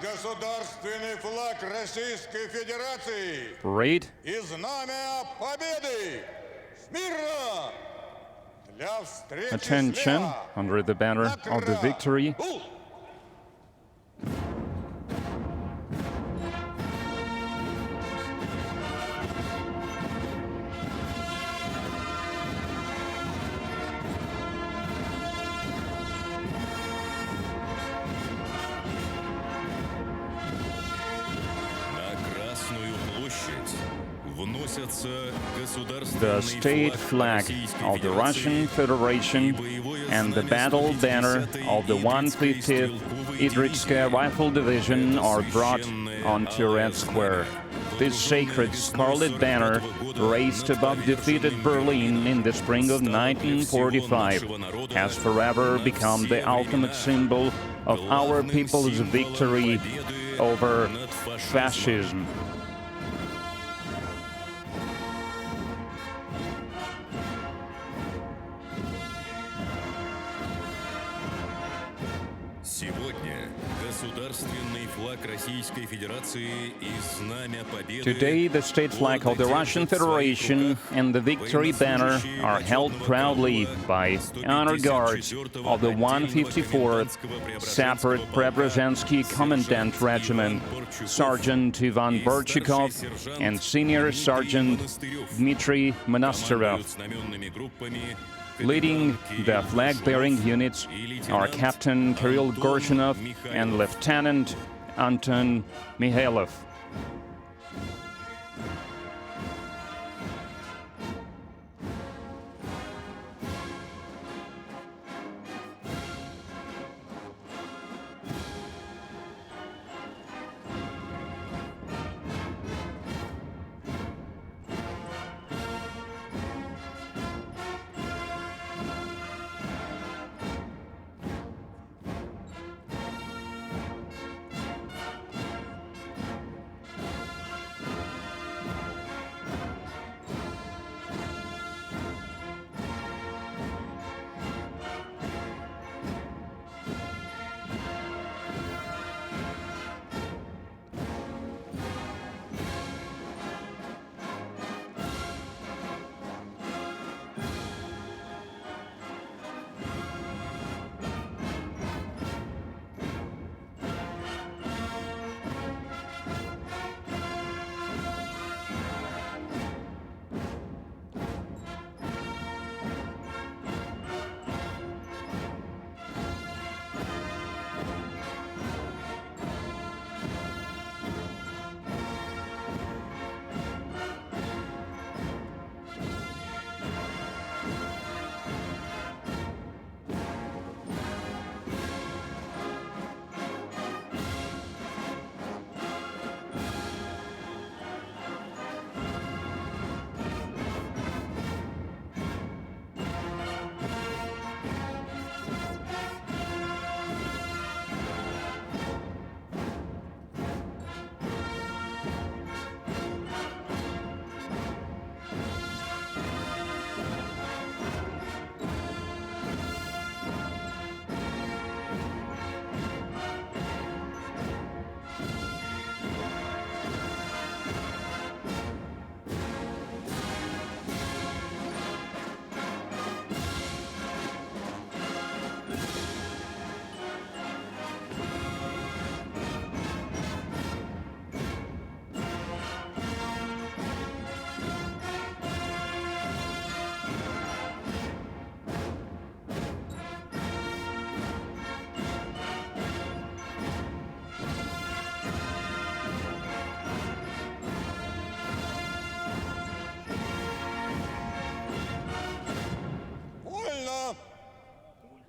государственный флаг Российской Федерации Parade. и знамя победы. Смирно! Для встречи Attention, слева. under the banner of the victory. The state flag of the Russian Federation and the battle banner of the 150th Idritskaya Rifle Division are brought onto Red Square. This sacred scarlet banner, raised above defeated Berlin in the spring of 1945, has forever become the ultimate symbol of our people's victory over fascism. Today, the state flag of the Russian Federation and the victory banner are held proudly by honor guards of the 154th Separate Preobrazhensky Commandant Regiment, Sergeant Ivan Borchikov and Senior Sergeant Dmitry Monasterov. Leading the flag-bearing units are Captain Kirill Gorshinov and Lieutenant Anton Mikhailov.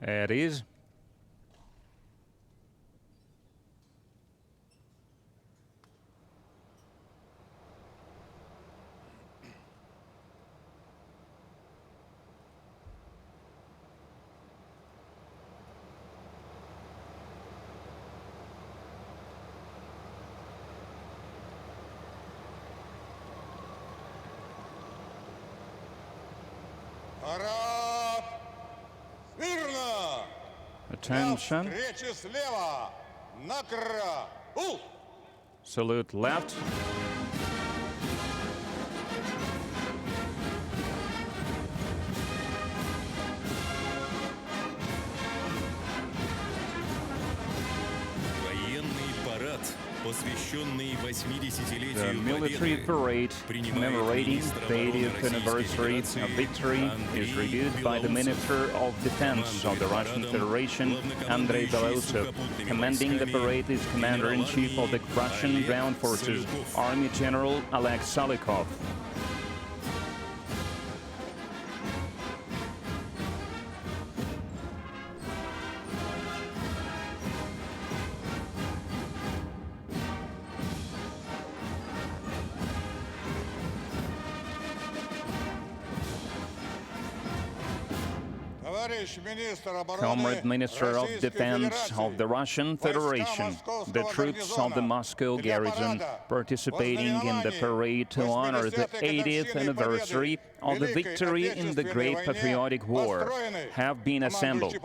It is. Attention. Salute left. The military parade commemorating the 80th anniversary of victory is reviewed by the Minister of Defense of the Russian Federation, Andrei Belousov. Commanding the parade is Commander-in-Chief of the Russian Ground Forces, Army General Oleg Salikov. Comrade Minister of Defense of the Russian Federation, the troops of the Moscow garrison participating in the parade to honor the 80th anniversary of the victory in the Great Patriotic War have been assembled.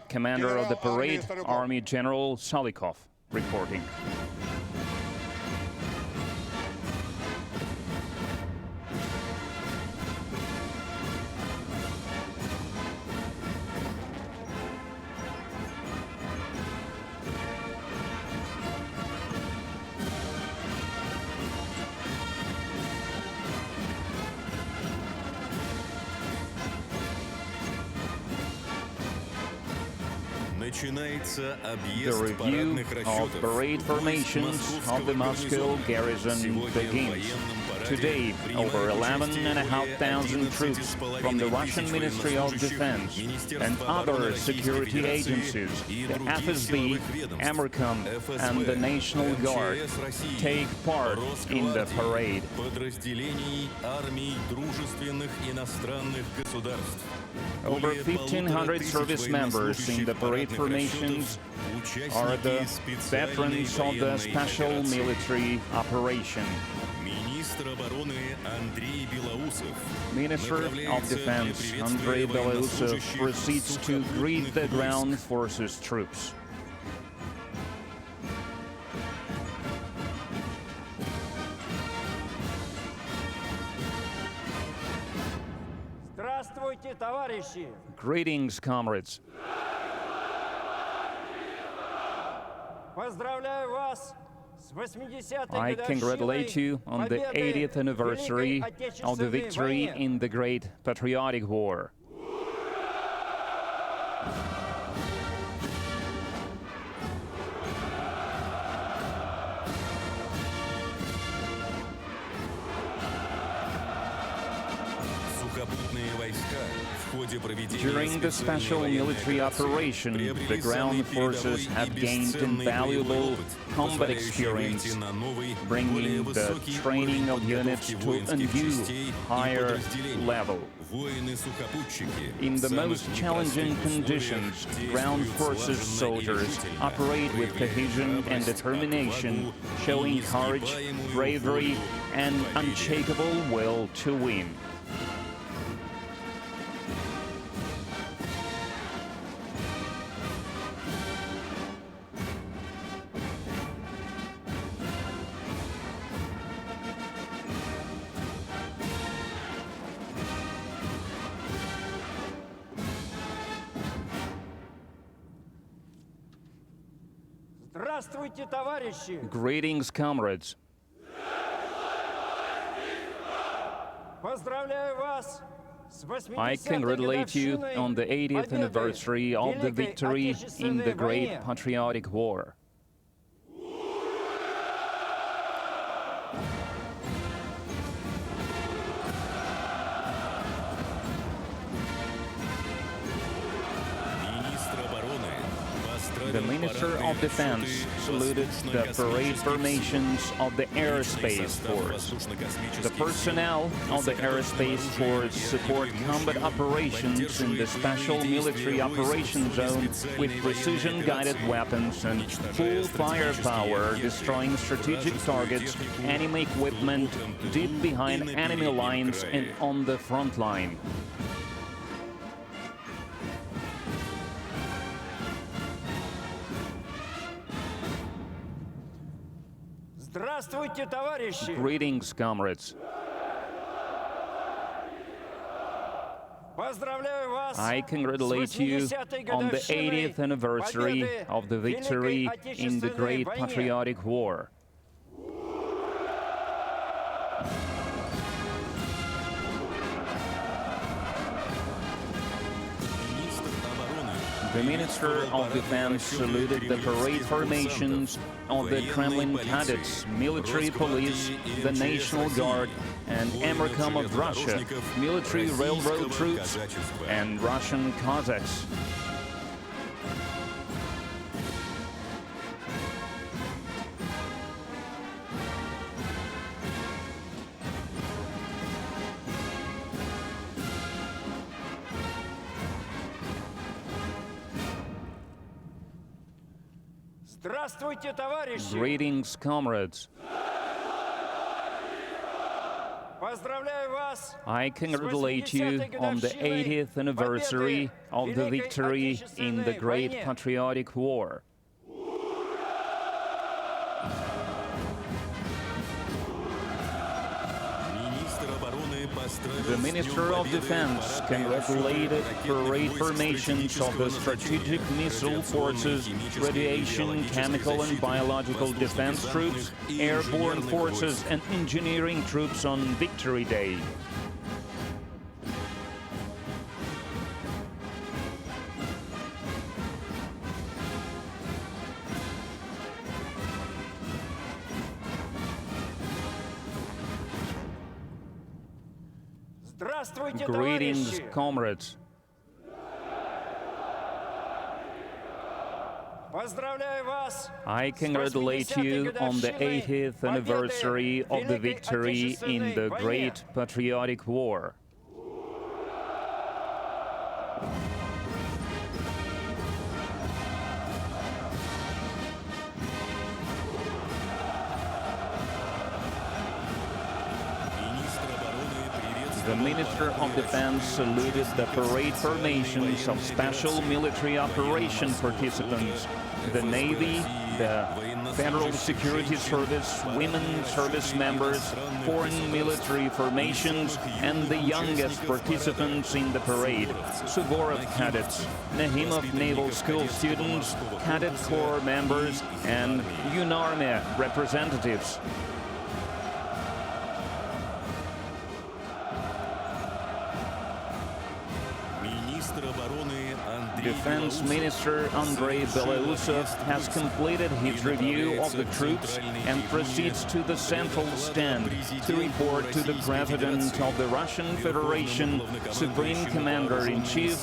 Commander of the parade, Army General Salikov, reporting. The review of parade formations of the Moscow garrison begins. Today, over 11,500 troops from the Russian Ministry of Defense and other security agencies, the FSB, Amercom, and the National Guard take part in the parade. Over 1,500 service members in the parade formations are the veterans of the special military operation. Minister of Defense Andrei Belousov proceeds to greet the ground forces troops. Greetings, comrades. I congratulate you on the 80th anniversary of the victory in the Great Patriotic War. During the special military operation, the ground forces have gained invaluable combat experience, bringing the training of units to a new, higher level. In the most challenging conditions, ground forces soldiers operate with cohesion and determination, showing courage, bravery, and unshakable will to win. Greetings, comrades. I congratulate you on the 80th anniversary of the victory in the Great Patriotic War. The Minister of Defense saluted the parade formations of the Aerospace Force. The personnel of the Aerospace Force support combat operations in the Special Military Operation Zone with precision-guided weapons and full firepower, destroying strategic targets, enemy equipment deep behind enemy lines and on the front line. Здравствуйте, товарищи! Greetings, comrades. Поздравляю вас I congratulate you on the 80th anniversary of the victory in the Great Patriotic War. The Minister of Defense saluted the parade formations of the Kremlin cadets, military police, the National Guard, and Amercom of Russia, military railroad troops, and Russian Cossacks. Здравствуйте, товарищи! Greetings, comrades. Поздравляю вас I congratulate you on the 80th anniversary of the victory in the Great Patriotic War. The Minister of Defense congratulated parade formations of the Strategic Missile Forces, Radiation, Chemical and Biological Defense Troops, Airborne Forces and Engineering Troops on Victory Day. Здравствуйте, Greetings, товарищи! comrades. Поздравляю вас I congratulate you on the 80th anniversary of the victory in the Great Patriotic War. The Minister of Defense saluted the parade formations of special military operation participants, the Navy, the Federal Security Service, women service members, foreign military formations, and the youngest participants in the parade, Suvorov cadets, Nahimov Naval School students, Cadet Corps members, and UNARME representatives. Defense Minister Andrei Belausov has completed his review of the troops and proceeds to the central stand to report to the President of the Russian Federation, Supreme Commander-in-Chief,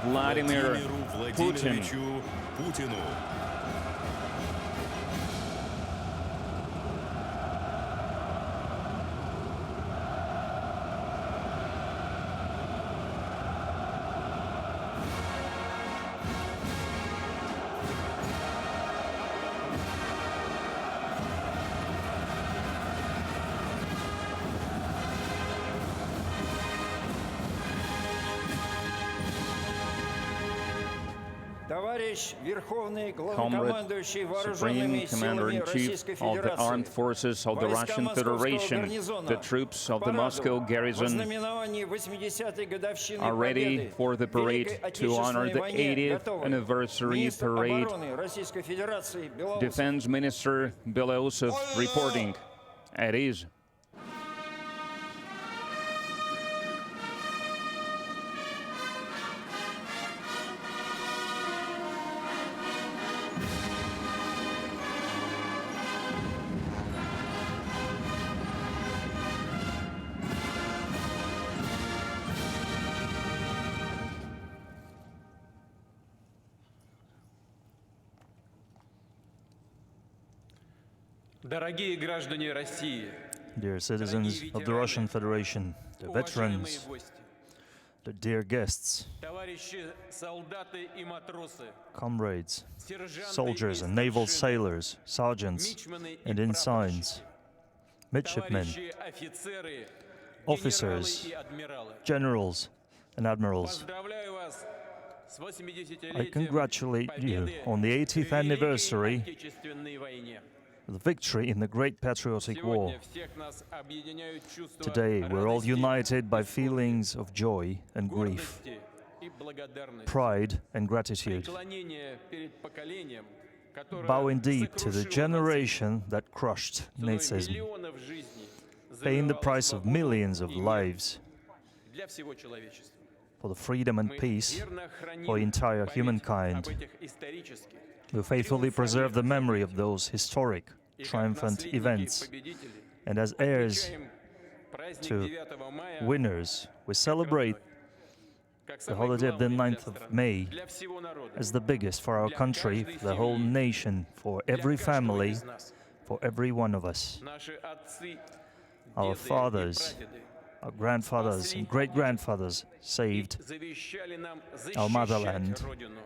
Vladimir Putin. Comrade, Supreme Commander-in-Chief of the Armed Forces of the Russian Federation, the troops of the Moscow garrison are ready for the parade to honor the 80th anniversary parade. Defense Minister Belausov reporting. At ease. Dear citizens of the Russian Federation, the veterans, the dear guests, comrades, soldiers and naval sailors, sergeants and ensigns, midshipmen, officers, generals and admirals. I congratulate you on the 80th anniversary the victory in the Great Patriotic War. Сегодня всех нас объединяют чувства Today, we're all радости, united by feelings of joy and grief, гордости и благодарности. pride and gratitude. Преклонение перед поколением, которое Bowing deep to the сокрушило generation that crushed нацизм, ценой Nazism, миллионов жизней, paying the завоевало price of свободу millions of и мир lives для всего человечества. for the freedom and Мы peace верно храним for entire память humankind. об этих исторических We faithfully preserve the memory of those historic, и как triumphant наследники events, победителей and as heirs отмечаем праздник to 9 мая winners, we celebrate как the самый holiday of the главный для 9th of страны, May для всего народа, as the biggest for our country, for the whole nation, for every для каждого family, из нас. for every one of us. Наши отцы, Our деды и fathers, прадеды our grandfathers and great-grandfathers saved завещали нам our защищать motherland Родину,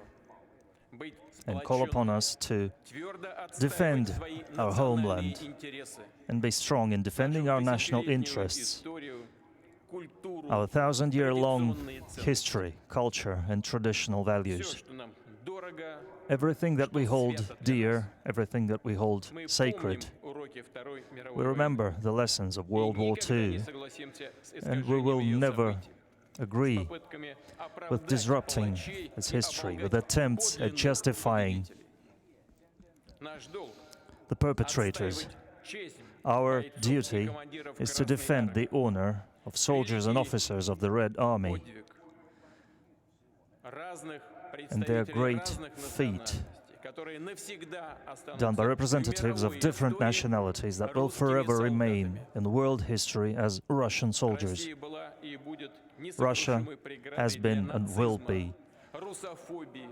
быть and call upon сплоченными, us to твердо defend отстаивать свои our национальные homeland интересы, and be strong in defending our national тысячелетнюю interests, историю, культуру, our thousand-year-long традиционные ценности. history, culture, and traditional Всё, values. что нам дорого, Everything that we hold dear, everything that we hold мы sacred. помним уроки Второй мировой We войны remember the lessons of и World War никогда не II, согласимся с and we will искажением её never событий, с agree попытками with оправдать disrupting палачей its и history, with оболгать attempts at подлинных justifying победителей. Наш долг the perpetrators. отстаивать честь Our бойцов и duty командиров is to Красной defend Армии, the honor of soldiers and officers of the Red Army подвиг разных and their представителей great разных feat национальностей, которые навсегда done by останутся в representatives of мировой different истории nationalities that will русскими forever remain солдатами. in world history as Russian soldiers. Россия была и будет Russia несокрушимой преградой has для been and will нацизма, be русофобии,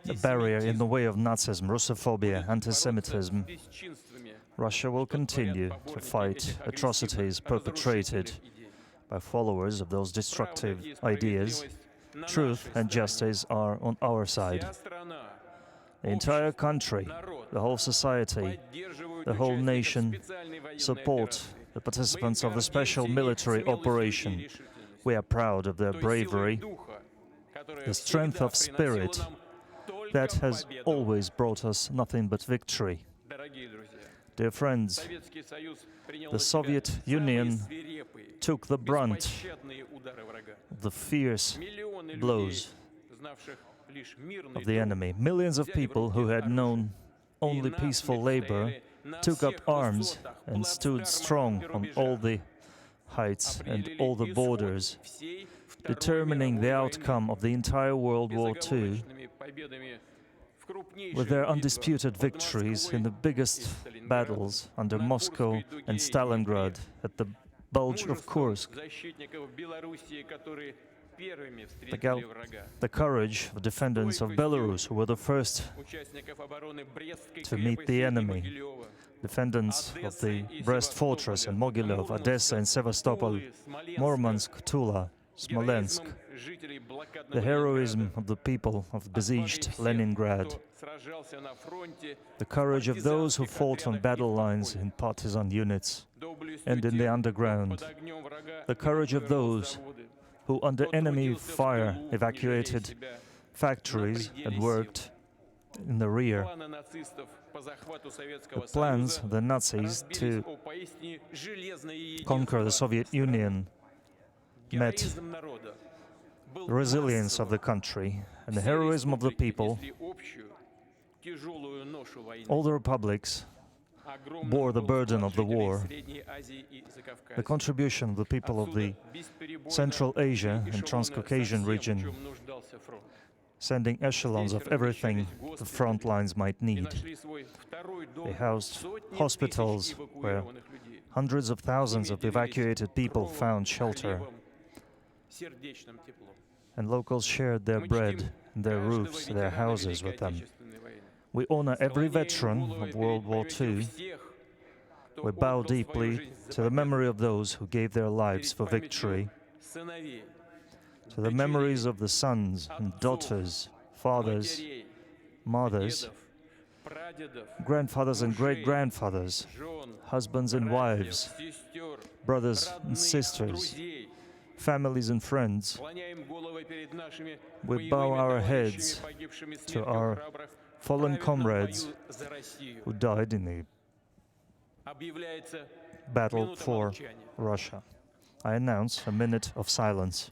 a barrier in the антисемитизма, way of Nazism, Russophobia, будет anti-Semitism. бороться с бесчинствами, Russia will что творят continue to поборники fight этих atrocities агрессивных, perpetrated разрушительных идей. by followers of those Правда destructive и ideas. справедливость на Truth нашей and стороне. justice are on our side. Вся страна, The entire общество, country, народ the whole society, поддерживают the whole участников nation специальной военной support операции. the participants of the Мы special гордимся их military смелостью и operation. решительностью, We are proud of their той силой bravery, духа, которая the strength всегда of spirit приносила нам только that has победу. always brought us nothing but victory. Дорогие друзья, Dear friends, Советский Союз принял the на себя Soviet самые Union свирепые, took the brunt беспощадные удары врага. of the fierce Миллионы blows людей, знавших лишь мирный of the труд, enemy. Millions of people who had known only и peaceful насмерть labor стояли на took up всех arms высотах, and stood плацдармах strong и on рубежах, all the heights and определили all the исход borders, всей Второй determining the мировой войны. outcome of the entire World War II Безоговорочными победами в крупнейших with their битвах undisputed под victories in Москвой the biggest и Сталинградом, battles under на Moscow Курской дуге and и Stalingrad, Днепре. at the Bulge of Мужество Kursk, защитников Белоруссии, которые первыми the, gal- встретили врага. the courage of defendants of Belarus, who were the first Участников обороны Брестской to meet the крепости и enemy, Могилева, defendants of the Brest Fortress and Mogilov, Odessa and Sevastopol, Тулы, Смоленска, Murmansk, Tula, Smolensk, героизмом жителей блокадного the heroism Ленинграда, of the people of besieged отвагой всех, Leningrad, кто сражался на фронте, the courage of those who партизанских fought on отрядах и battle в lines подполье. in partisan units, доблестью and in the тех, underground, кто под огнем врага the courage of эвакуировал those заводы, who under кто enemy трудился в fire тылу, не жалея evacuated себя. factories and worked in the rear. Планы нацистов по захвату Советского The plans Союза of the Nazis разбились to о поистине железное conquer the единство Soviet страны. Union met Героизм народа был the resilience of the массовым. country and the Все heroism of the республики people. несли общую, тяжелую ношу войны. All the republics Огромным bore the был burden вклад of the жителей war. Средней Азии и Закавказья. The contribution of the people of the Отсюда бесперебойно Central Asia шли and эшелоны Transcaucasian со всем, в region, чем нуждался фронт. sending echelons of everything the front lines might И need. нашли свой второй дом They housed сотни hospitals тысяч where эвакуированных людей. hundreds of thousands of Ими делились evacuated people кровом, found shelter, хлебом, сердечным теплом. and locals shared their Мы bread чтим and their каждого roofs, their ветерана houses Великой with them. Отечественной войны. We honor every Склоняем veteran головы of World перед War памятью II. всех, кто We bow отдал свою deeply жизнь за to the победу. memory of those who gave their lives Перед for памятью victory, сыновей, to the дочерей, memories of the sons and daughters, fathers, матерей, mothers, дедов, прадедов, grandfathers and мужей, great-grandfathers, жен, husbands and братьев, wives, сестер, brothers and родных, sisters, друзей. families and friends. Склоняем головы перед нашими We боевыми bow our товарищами, heads погибшими to смертью our храбрых в fallen праведном comrades бою за Россию. who died in the Объявляется battle минута for молчания. Russia. I announce a minute of silence.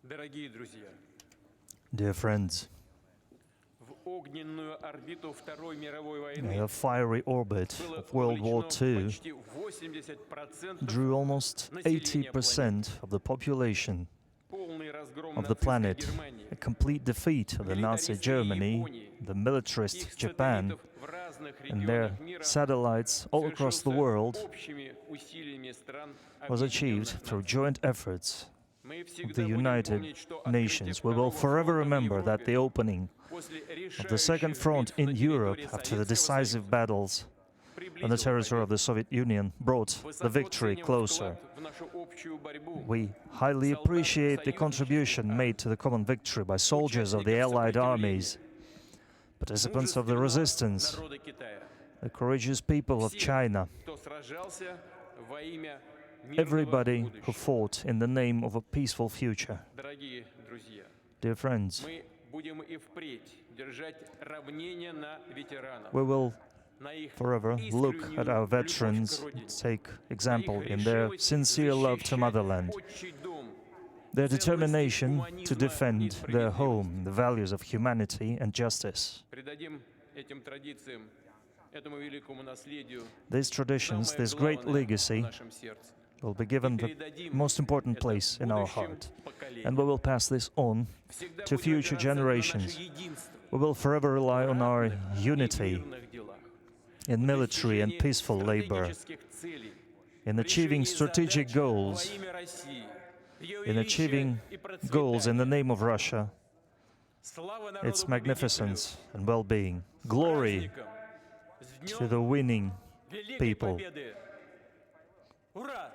Дорогие друзья, Dear friends, в огненную орбиту Второй мировой in войны the fiery orbit было of World War вовлечено II почти 80% drew almost населения планеты. 80% of the population Полный разгром of the нацистской planet, Германии, a complete defeat of the Nazi Germany, the militarist их Japan, сателлитов в разных and their регионах мира satellites all across the совершился world общими усилиями стран was achieved Объединенных through Наций. joint efforts Мы of всегда the будем United помнить, что Nations. открытие We will Второго forever фронта в remember that the Европе opening после of the Second решающих Front битв на in Europe территории after the Советского decisive Союза battles on the приблизило territory of победу. the Soviet Union brought the Высоко victory ценим closer. вклад в нашу общую борьбу We highly солдат appreciate the союзнических contribution армий, made to the common victory by soldiers of the участников Allied сопротивления, armies, participants of the мужественного resistance, народа Китая, the courageous people of всех, China, кто сражался во имя мирного everybody who будущего. fought in the name of a peaceful future. Дорогие друзья, Dear friends, мы будем и впредь держать равнение на ветеранов, we will на их forever look искреннюю at our любовь к veterans, родине, take на example их in their решимость sincere love to защищать motherland, отчий дом, their ценности determination to гуманизма и defend their справедливости. home, the values of humanity and justice. Придадим этим традициям, этому великому наследию These traditions, самое this great главное в legacy, нашем сердце. will be given the most important place in our heart. And we will pass this on Всегда to будем future опираться на наше generations. единство We will forever rely on our в unity мирных делах, in military and достижении peaceful labor, стратегических целей, in в achieving решении strategic задач goals, во имя России, ее in величия achieving и goals in the процветания. name of Russia, Слава народу its победителю! magnificence and well-being. С Glory праздником! С to днем the winning Великой people. Победы! Ура!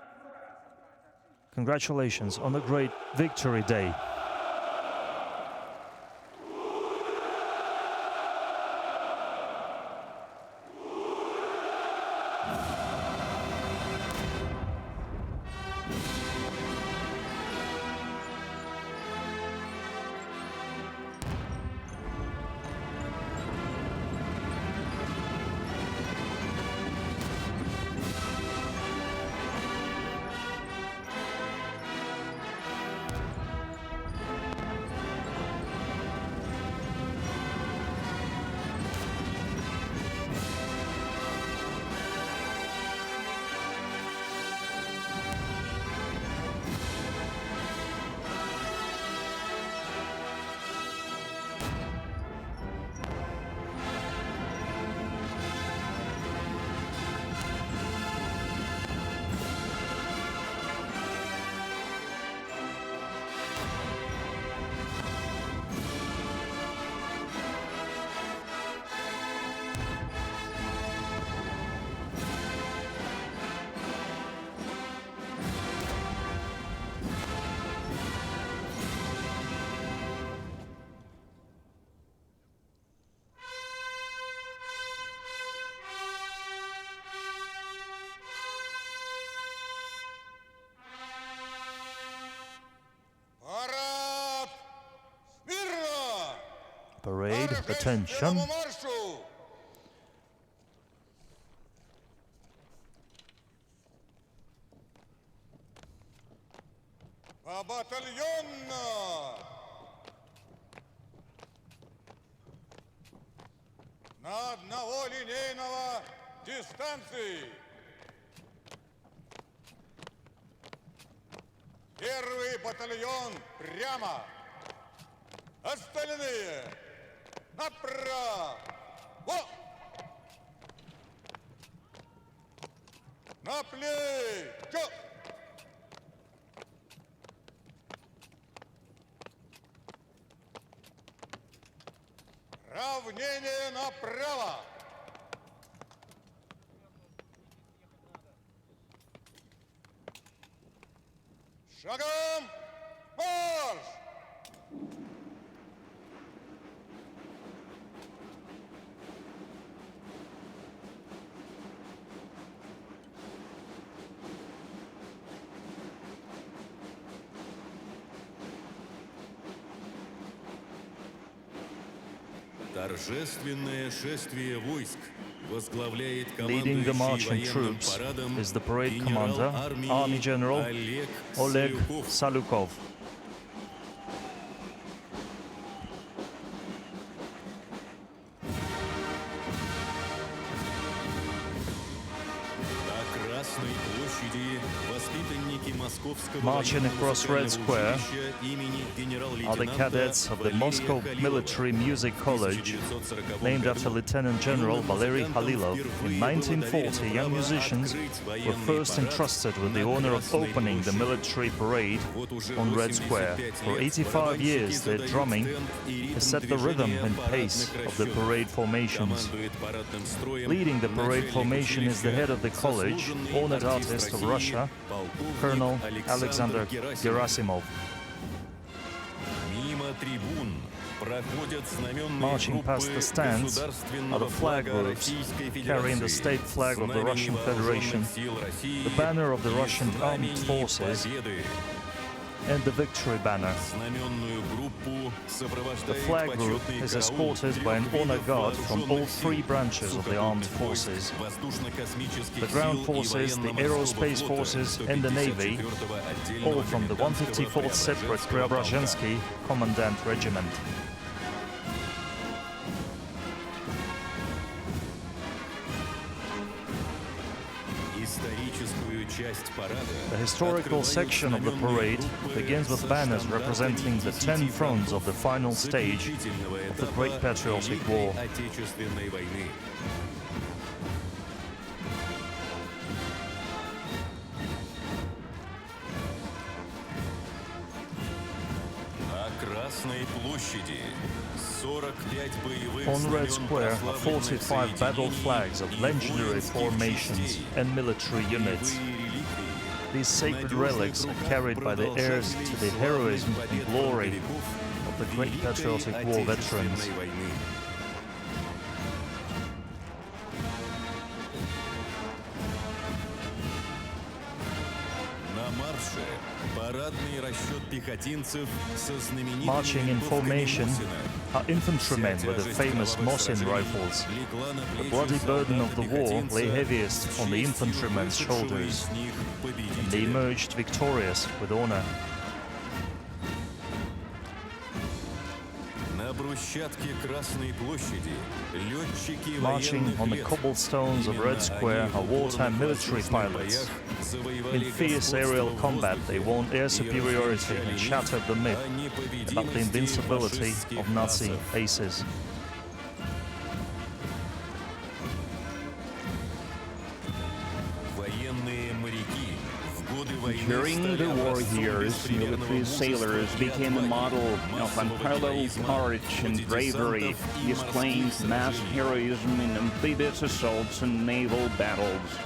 Congratulations on the great Victory Day. Парад! Смирно! Parade, Товарищи, к attention. первому маршу! Побатальонно! на одного линейного дистанции. Первый батальон прямо. Остальные направо. На плечо. Равнение направо. Шагом марш! Торжественное шествие войск возглавляет Leading the командующий marching военным troops парадом is the parade генерал commander, армии Army General Олег Oleg Салюков. Salukov. На Красной площади воспитанники Московского Marching across Red Square училища имени are the генерал-лейтенанта cadets of the Валерия Moscow Халилова. Military Music College, named after Lieutenant General Valery Halilov. In 1940, young musicians were first entrusted with the honor of opening the military parade on Red Square. For 85 years, their drumming has set the rhythm and pace of the parade formations. Leading the parade formation is the head of the college, honored artist of Russia, Colonel Alexander Gerasimov. Marching past the stands are the flag groups carrying the state flag of the Russian Federation, the banner of the Russian Armed Forces, and the victory banner. The flag group is escorted by an honor guard from all three branches of the armed forces: the ground forces, the aerospace forces, and the navy, all from the 154th Separate Preobrazhensky Commandant Regiment. The historical section of the parade begins with banners representing the 10 fronts of the final stage of the Great Patriotic War. On Red Square are 45 battle flags of legendary formations and military units. These sacred relics are carried by the heirs to the heroism and glory of the Great Patriotic War veterans. Marching in formation are infantrymen with the famous Mosin rifles. The bloody burden of the war lay heaviest on the infantrymen's shoulders, and they emerged victorious with honor. Marching on the cobblestones of Red Square are wartime military pilots. In fierce aerial combat, they won air superiority and shattered the myth about the invincibility of Nazi aces. During the war years, military sailors became a model of unparalleled courage and bravery, displaying mass heroism in amphibious assaults and naval battles.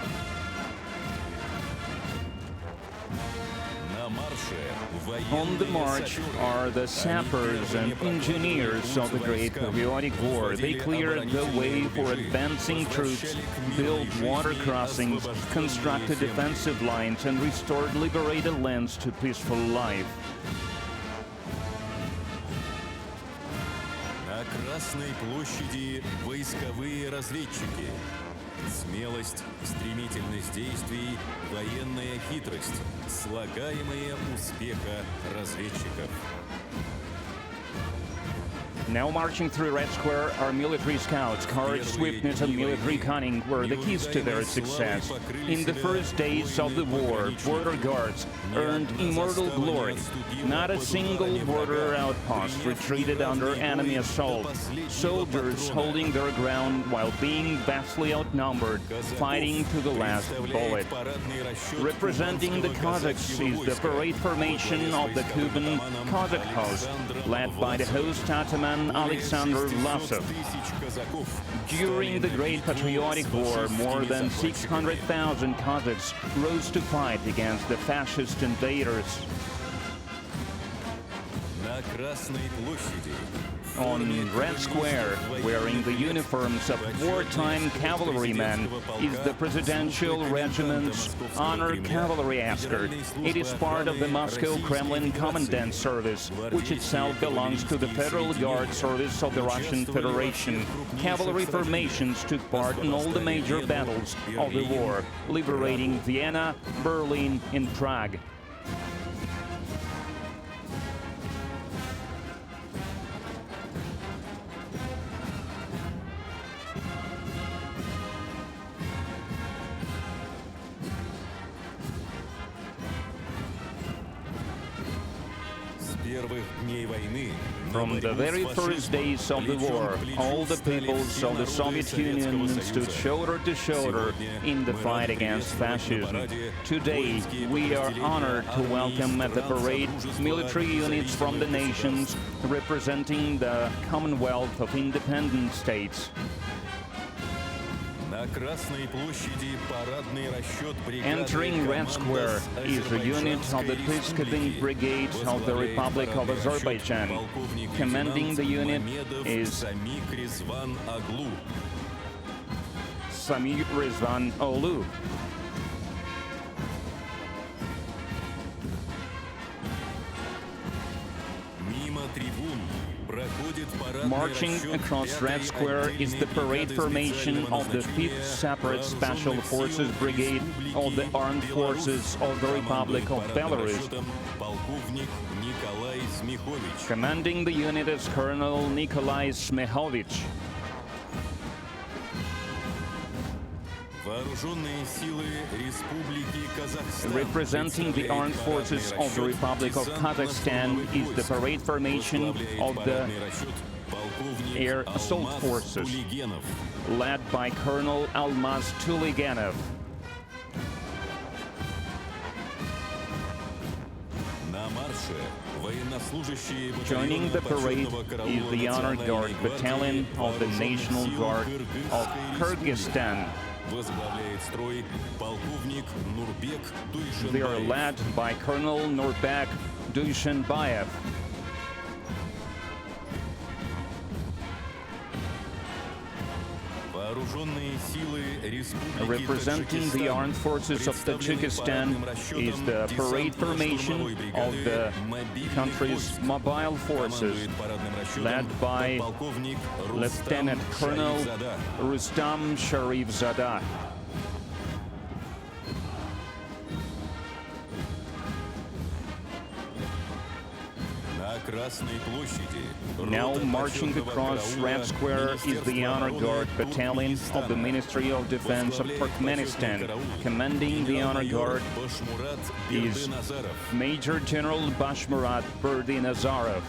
On the march are the sappers and engineers of the Great Patriotic War. They cleared the way for advancing troops, built water crossings, constructed defensive lines, and restored liberated lands to peaceful life. На Красной площади войсковые разведчики. Смелость, стремительность действий, военная хитрость, слагаемые успеха разведчиков. Now marching through Red Square are military scouts. Courage, swiftness, and military cunning were the keys to their success. In the first days of the war, border guards earned immortal glory. Not a single border outpost retreated under enemy assault. Soldiers holding their ground while being vastly outnumbered, fighting to the last bullet. Representing the Cossacks is the parade formation of the Kuban Cossack host, led by the host Ataman Alexander Vlasov. During the Great Patriotic War, more than 600,000 Cossacks rose to fight against the fascist invaders. On Red Square, wearing the uniforms of wartime cavalrymen, is the Presidential Regiment's Honor Cavalry Escort. It is part of the Moscow Kremlin Commandant Service, which itself belongs to the Federal Guard Service of the Russian Federation. Cavalry formations took part in all the major battles of the war, liberating Vienna, Berlin, and Prague. From the very first days of the war, all the peoples of the Soviet Union stood shoulder to shoulder in the fight against fascism. Today, we are honored to welcome at the parade military units from the nations representing the Commonwealth of Independent States. Entering Red Square is a unit of the Peacekeeping Brigade of the Republic of Azerbaijan. Commanding the unit is Samir Rizvan Olu. Marching across Red Square is the parade formation of the 5th Separate Special Forces Brigade of the Armed Forces of the Republic of Belarus. Commanding the unit is Colonel Nikolai Smehovich. Representing the armed forces of the Republic of Kazakhstan is the parade formation of the Air Assault Forces, led by Colonel Almaz Tuliganov. Joining the parade is the Honor Guard Battalion of the National Guard of Kyrgyzstan. They are led by Colonel Nurbek Dushanbayev. Representing the armed forces of Tajikistan is the parade formation of the country's mobile forces, led by Lieutenant Colonel Rustam Sharifzada. Now marching across Red Square is the Honor Guard Battalion of the Ministry of Defense of Turkmenistan. Commanding the Honor Guard is Major General Bashmurat Berdi Nazarov.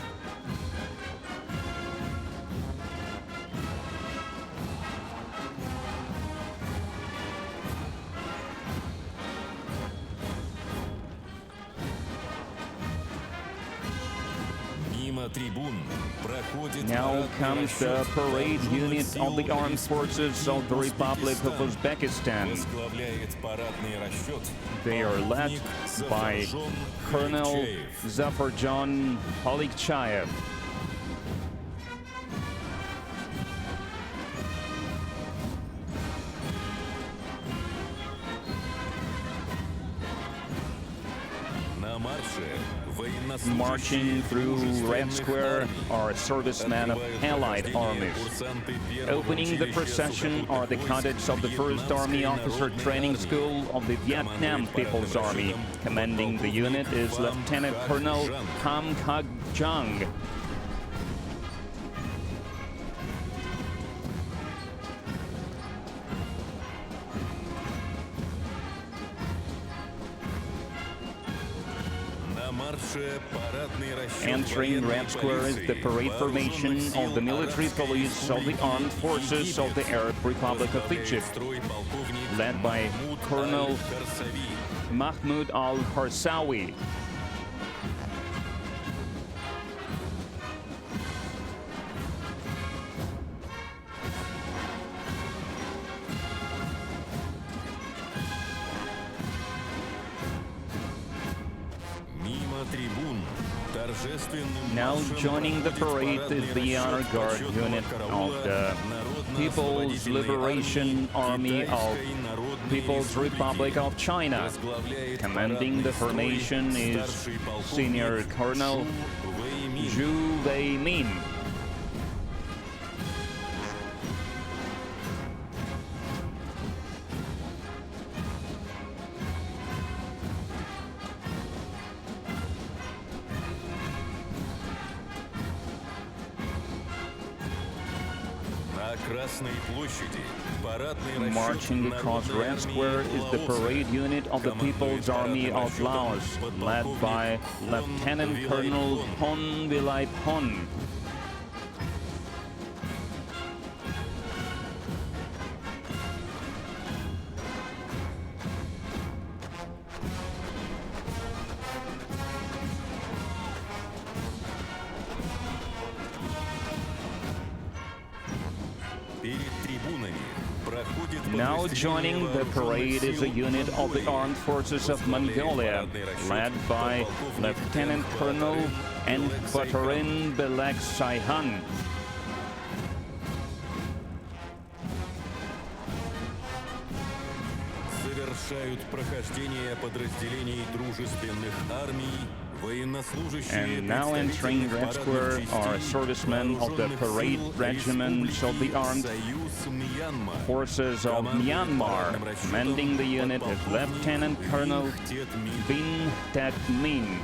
Now comes the parade unit of the armed forces of the Republic of Uzbekistan. They are led by Colonel Zafarjan Polikchayev. Marching through Red Square are servicemen of allied armies. Opening the procession are the cadets of the 1st Army Officer Training School of the Vietnam People's Army. Commanding the unit is Lieutenant Colonel Ham Khag Jang. Entering Red Square is the parade formation of the military police of the armed forces of the Arab Republic of Egypt, led by Colonel Mahmoud al-Harsawi. Now joining the parade is the Honor Guard unit of the People's Liberation Army of People's Republic of China. Commanding the formation is Senior Colonel Zhu Wei-min. Marching across Red Square is the parade unit of the People's Army of Laos, led by Lieutenant Colonel Hon Vilai Hon. Now joining the parade is a unit of the Armed Forces of Mongolia, led by Lieutenant Colonel Enbatarin Belek Saihan. Совершают прохождение подразделений дружественных армий. And now entering Red Square are servicemen of the parade regiments of the Armed Forces of Myanmar. Commanding the unit is Lieutenant Colonel Bin Tet Min.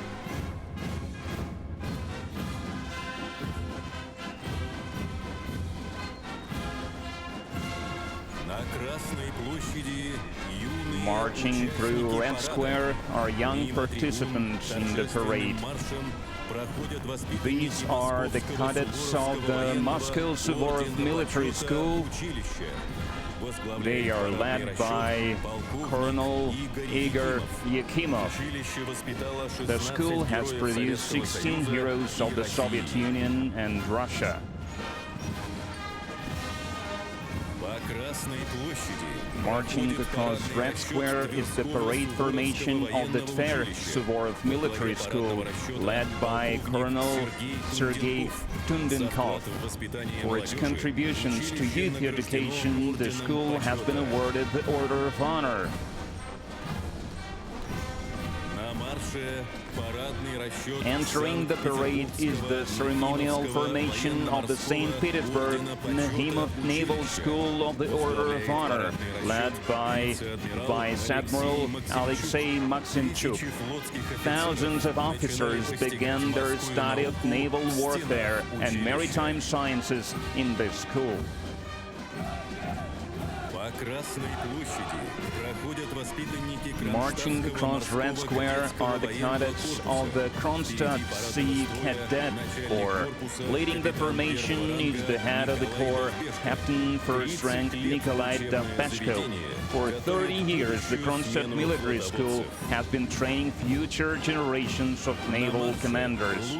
Marching through Red Square are young participants in the parade. These are the cadets of the Moscow Suvorov Military School. They are led by Colonel Igor Yakimov. The school has produced 16 heroes of the Soviet Union and Russia. Marching across Red Square is the parade formation of the Tver Suvorov Military School, led by Colonel Sergei Tundenkov. For its contributions to youth education, the school has been awarded the Order of Honor. Entering the parade is the ceremonial formation of the St. Petersburg Naval School of the Order of Honor, led by Vice Admiral Alexei Maximchuk. Thousands of officers began their study of naval warfare and maritime sciences in this school. Marching across Red Square are the cadets of the Kronstadt Sea Cadet Corps. Leading the formation is the head of the corps, Captain First Rank Nikolai Davpeshko. For 30 years, the Kronstadt Military School has been training future generations of naval commanders.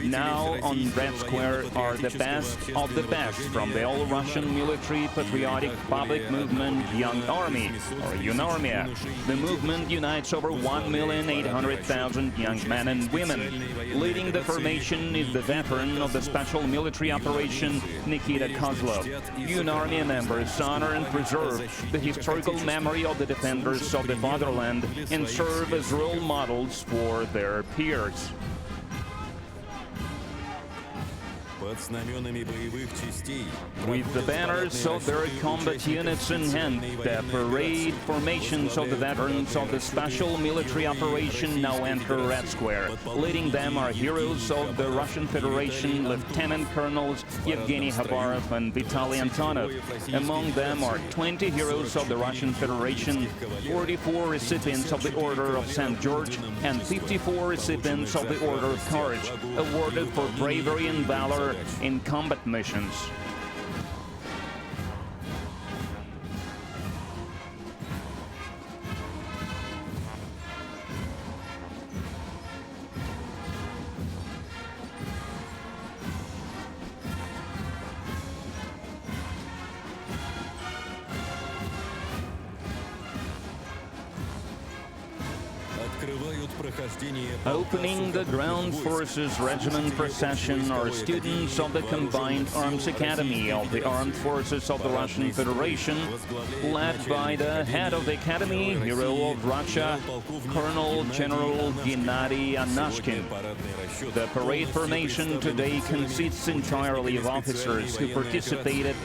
Now on Red Square are the best of the best from the all-Russian military patriotic public movement Young Army, or Yunarmia. The movement unites over 1,800,000 young men and women. Leading the formation is the veteran of the special military operation, Nikita Kozlov. Yunarmia members honor and preserve the historical memory of the defenders of the fatherland and serve as role models for their peers. Под знаменами боевых частей With the banners of their combat units in hand, the parade formations of the veterans of the special military operation now enter Red Square. Leading them are heroes of the Russian Federation, Lieutenant Colonels Yevgeny Khabarov and Vitaly Antonov. Among them are 20 heroes of the Russian Federation, 44 recipients of the Order of St. George, and 54 recipients of the Order of Courage, awarded for bravery and valor in combat missions. открывают прохождение Opening the Ground Forces Regiment procession are students of the Combined Arms Academy of the Armed Forces of the Russian Federation, led by the head of the Academy, hero of Russia, Colonel General Gennady Anashkin. The parade formation today consists entirely of officers who participated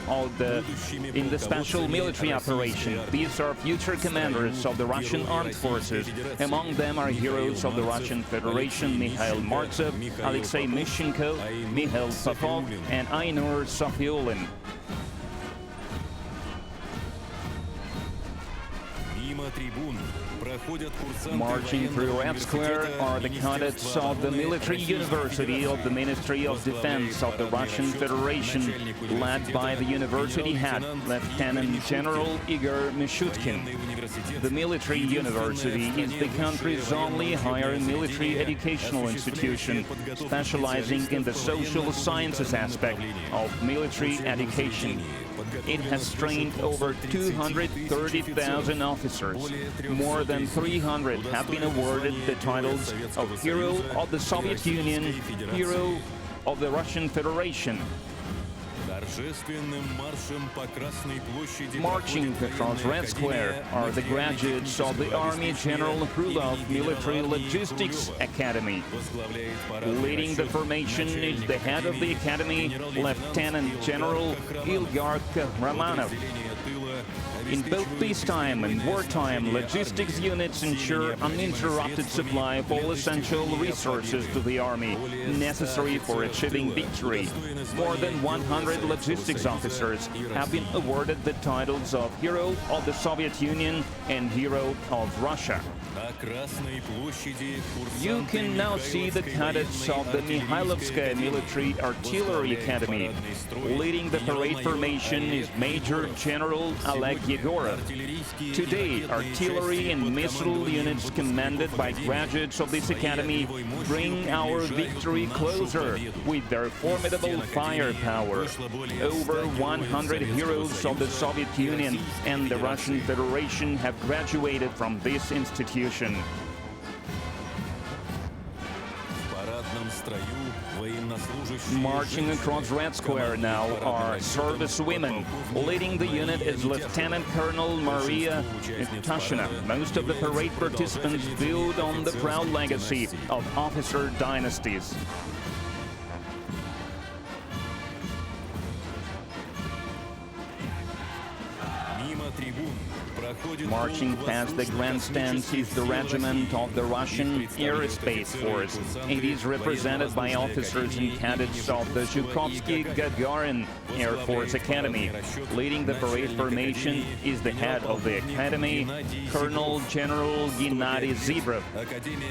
in the special military operation. These are future commanders of the Russian Armed Forces. Among them are heroes of the Russian Federation, Mikhail Martsev, Alexei Mishchenko, Mikhail Popov, and Ainur Sofiulin. мимо трибун проходят курсанты Marching through Red Square are the cadets of the Military University of the Ministry of Defense of the Russian Federation, led by the university head, Lieutenant General Igor Mishutkin. The Military University is the country's only higher military educational institution, specializing in the social sciences aspect of military education. It has trained over 230,000 officers. More than 300 have been awarded the titles of Hero of the Soviet Union, Hero of the Russian Federation. торжественным маршем по Красной площади Marching across Red Square are the graduates of the Army General Krylov Military Logistics Academy. возглавляет парад Leading the formation is the head of the academy, Lieutenant General Ilgar Romanov. отделения тыла. In both peacetime and wartime, logistics units ensure uninterrupted supply of all essential resources to the army necessary for achieving victory. More than 100 logistics officers have been awarded the titles of Hero of the Soviet Union and Hero of Russia. На Красной площади You курсанты can now see the cadets of the Mikhailovskaya Military Artillery Academy. Leading the parade formation is Major General Oleg Yegorov. Today, artillery and missile units commanded by graduates of this academy bring our victory closer with their formidable firepower. Over 100 heroes of the Soviet Union and the Russian Federation have graduated from this institution. в парадном строю военнослужащие Marching across Red Square now are service women. Leading the unit is Lieutenant Colonel Maria Tashina. Most of the parade participants build on the proud legacy of officer dynasties. мимо трибун проходит Marching past the grandstands is the regiment of the Russian Aerospace Force. It is represented by officers and cadets of the Zhukovsky Gagarin Air Force Academy. Leading the parade formation is the head of the academy, Colonel General Gennady Zibrov.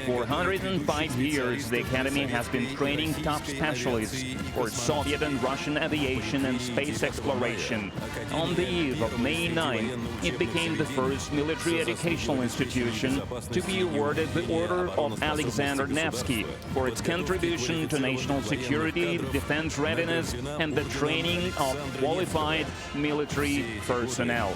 For 105 years, the academy has been training top specialists for Soviet and Russian aviation and space exploration. On the eve of May 9th, it became the first military educational institution to be awarded the Order of Alexander Nevsky for its contribution to national security, defense readiness, and the training of qualified military personnel.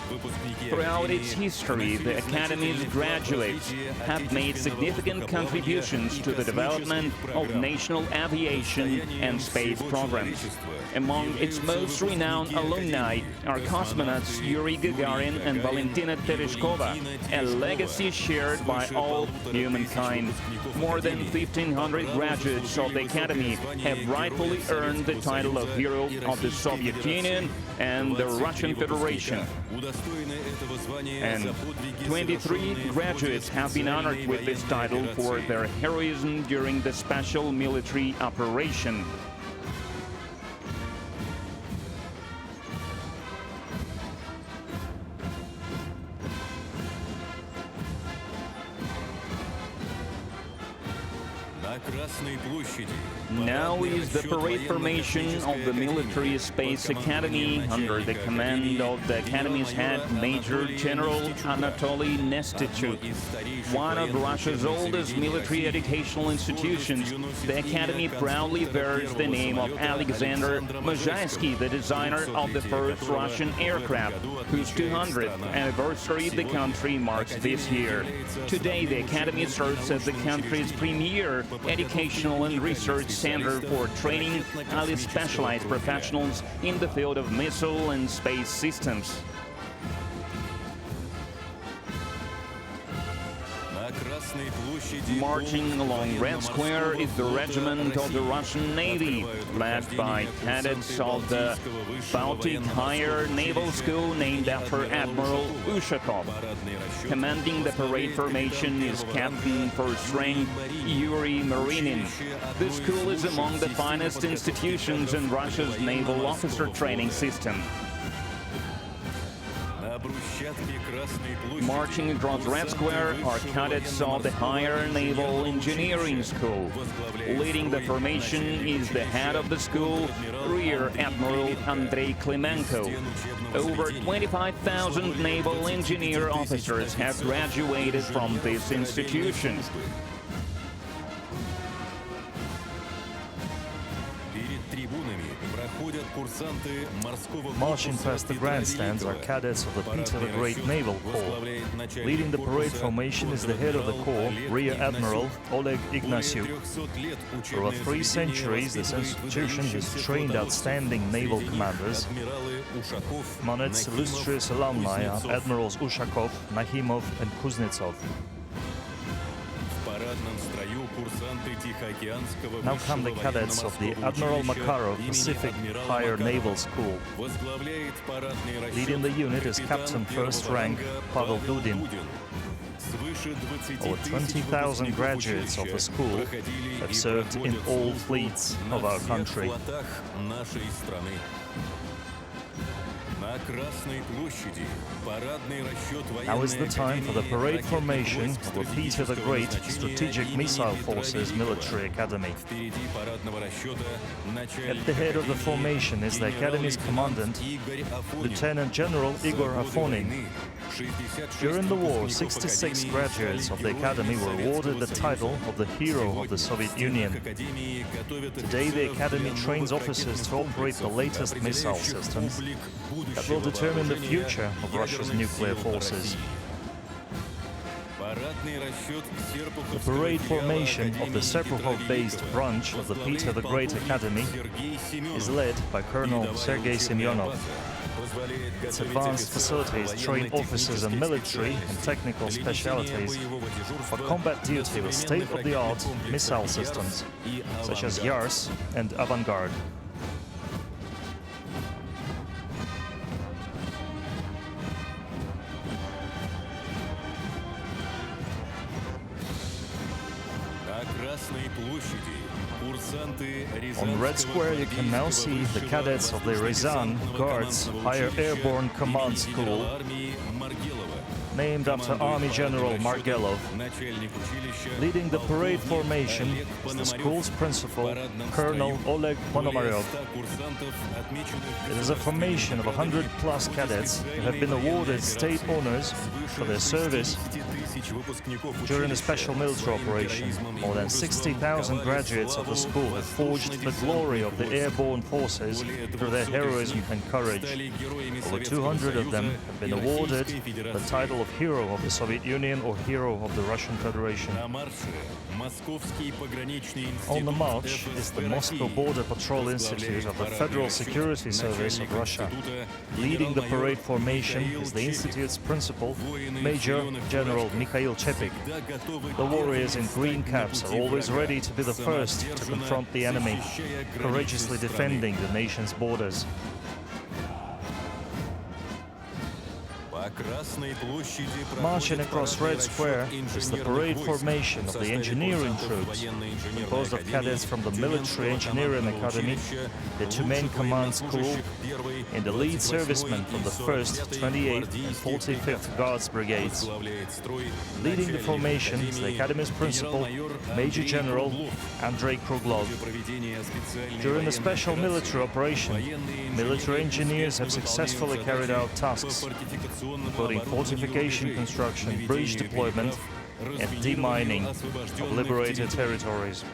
Throughout its history, the Academy's graduates have made significant contributions to the development of national aviation and space programs. Among its most renowned alumni are cosmonauts Yuri Gagarin Putin and Valentina Tereshkova, a legacy shared by all humankind. More than 1,500 graduates of the Academy have rightfully earned the title of Hero of the Soviet Union and the Russian Federation. And 23 graduates have been honored with this title for their heroism during the special military operation. Now is the parade formation of the Military Space Academy under the command of the Academy's head, Major General Anatoly Nestychuk. One of Russia's oldest military educational institutions, the Academy proudly bears the name of Alexander Mozhaysky, the designer of the first Russian aircraft, whose 200th anniversary the country marks this year. Today, the Academy serves as the country's premier educational and research center for training highly specialized professionals in the field of missile and space systems. Marching along Red Square is the regiment of the Russian Navy, led by cadets of the Baltic Higher Naval School named after Admiral Ushakov. Commanding the parade formation is Captain First Rank Yuri Marinin. The school is among the finest institutions in Russia's naval officer training system. Marching across Red Square are cadets of the Higher Naval Engineering School. Leading the formation is the head of the school, Rear Admiral Andrei Klimenko. Over 25,000 naval engineer officers have graduated from this institution. Marching past the grandstands are cadets of the Peter the Great Naval Corps. Leading the parade formation is the head of the corps, Rear Admiral Oleg Ignatiuk. For over 3 centuries, this institution has trained outstanding naval commanders. Among its illustrious alumni are Admirals Ushakov, Nahimov and Kuznetsov. Now come the cadets of the Admiral Makarov Pacific Higher Naval School. Leading the unit is Captain First Rank Pavel Dudin. Over 20,000 graduates of the school have served in all fleets of our country. Now is the time for the parade formation of the Peter the Great Strategic Missile Forces Military Academy. At the head of the formation is the Academy's commandant, Lieutenant General Igor Afonin. During the war, 66 graduates of the Academy were awarded the title of the Hero of the Soviet Union. Today, the Academy trains officers to operate the latest missile systems that will determine the future of Russia's nuclear forces. The parade formation of the Serpukhov-based branch of the Peter the Great Academy is led by Colonel Sergei Semyonov. Its advanced facilities train officers in military and technical specialties for combat duty with state-of-the-art missile systems, such as Yars and Avangard. On Red Square, you can now see the cadets of the Ryazan Guards Higher Airborne Command School, named after Army General Margelov. Leading the parade formation is the school's principal, Colonel Oleg Ponomaryov. It is a formation of 100+ cadets who have been awarded state honors for their service during a special military operation. More than 60,000 graduates of the school have forged the glory of the airborne forces through their heroism and courage. Over 200 of them have been awarded the title of of hero of the Soviet Union or hero of the Russian Federation. На марше Московский пограничный On the институт march is the Moscow Border Patrol Institute of the Federal Security Service of Russia. Leading the parade formation is the institute's principal, Major General Mikhail Chepik. The warriors in green caps are always ready to be the first to confront the enemy, courageously defending the nation's borders. Marching across Red Square is the parade formation of the engineering troops, composed of cadets from the Military Engineering Academy, the two main command school, and the lead servicemen from the 1st, 28th and 45th Guards Brigades. Leading the formation is the Academy's principal, Major General Andrei Kruglov. During the special military operation, military engineers have successfully carried out tasks including fortification construction, bridge deployment, and demining of liberated territories.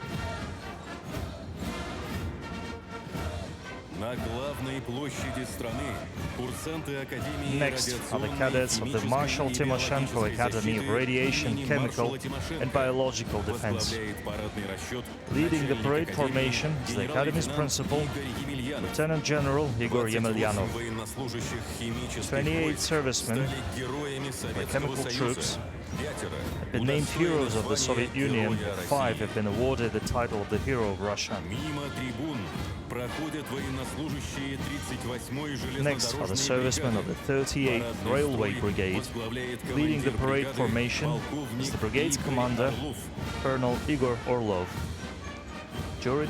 Next are the cadets of the Marshal Timoshenko Academy of Radiation, Chemical and Biological Defense. Leading the parade formation is the Academy's principal, Lieutenant General Igor Yemelyanov. 28 servicemen, the chemical troops, have been named heroes of the Soviet Union. 5 have been awarded the title of the Hero of Russia. Next are the servicemen of the 38th Railway Brigade. Leading the parade formation is the brigade's commander, Colonel Igor Orlov. During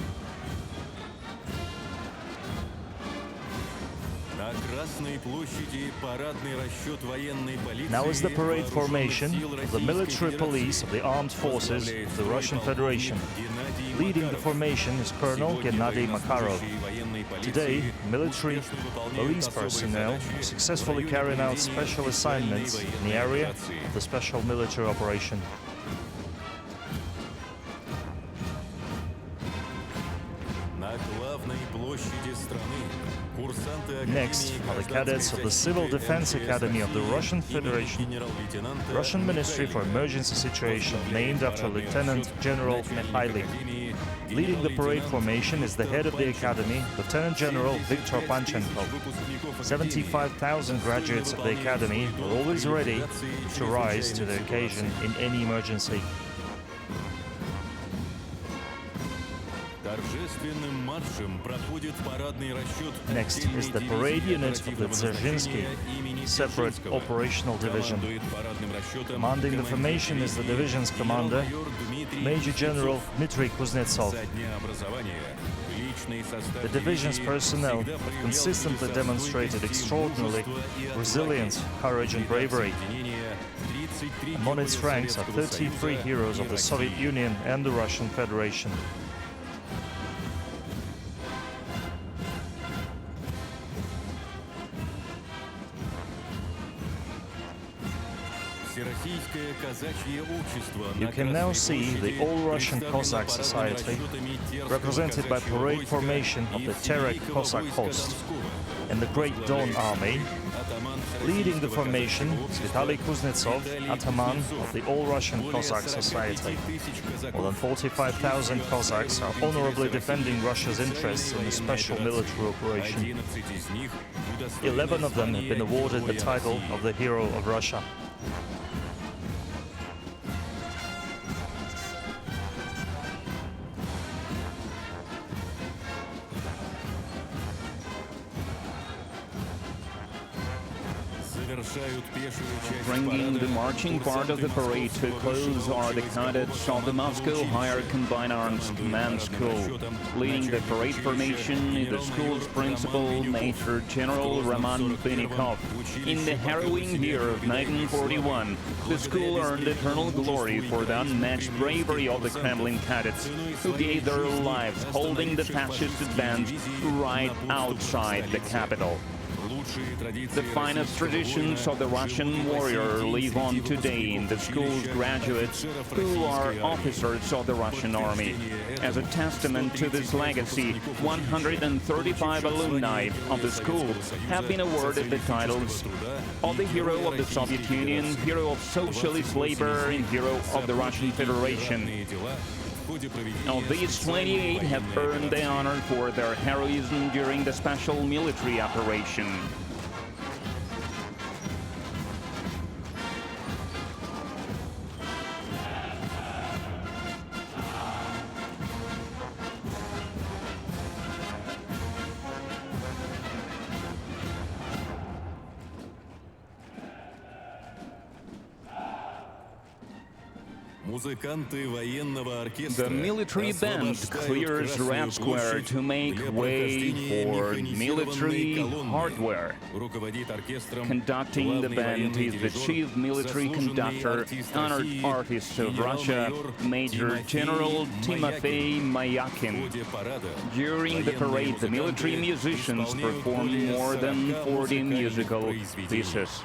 Now is the parade formation of the military police of the armed forces of the Russian Federation. Leading the formation is Colonel Gennady Makarov. Today, military police personnel are successfully carrying out special assignments in the area of the special military operation. Next are the cadets of the Civil Defense Academy of the Russian Federation, Russian Ministry for Emergency Situation, named after Lieutenant General Mikhaili. Leading the parade formation is the head of the academy, Lieutenant General Viktor Panchenkov. 75,000 graduates of the academy are always ready to rise to the occasion in any emergency. Next is the parade unit of the Dzerzhinsky Separate Operational Division. Commanding the formation is the division's commander, Major General Dmitry Kuznetsov. The division's personnel have consistently demonstrated extraordinary resilience, courage and bravery. Among its ranks are 33 heroes of the Soviet Union and the Russian Federation. You can now see the All-Russian Cossack Society, represented by parade formation of the Terek Cossack Host and the Great Don Army. Leading the formation is Vitaly Kuznetsov, Ataman of the All-Russian Cossack Society. More than 45,000 Cossacks are honorably defending Russia's interests in the special military operation. 11 of them have been awarded the title of the Hero of Russia. Bringing the marching part of the parade to a close are the cadets of the Moscow Higher Combined Arms Command School. Leading the parade formation is the school's principal, Major General Roman Benikov. In the harrowing year of 1941, the school earned eternal glory for the unmatched bravery of the Kremlin cadets, who gave their lives holding the fascist advance right outside the capital. The finest traditions of the Russian warrior live on today in the school's graduates, who are officers of the Russian army. As a testament to this legacy, 135 alumni of the school have been awarded the titles of the Hero of the Soviet Union, Hero of Socialist Labor, and Hero of the Russian Federation. Of these, 28 have earned the honor for their heroism during the special military operation. The military band clears Red Square to make way for military hardware. Conducting the band is the chief military conductor, honored artist of Russia, Major General Timofey Mayakin. During the parade, the military musicians perform more than 40 musical pieces.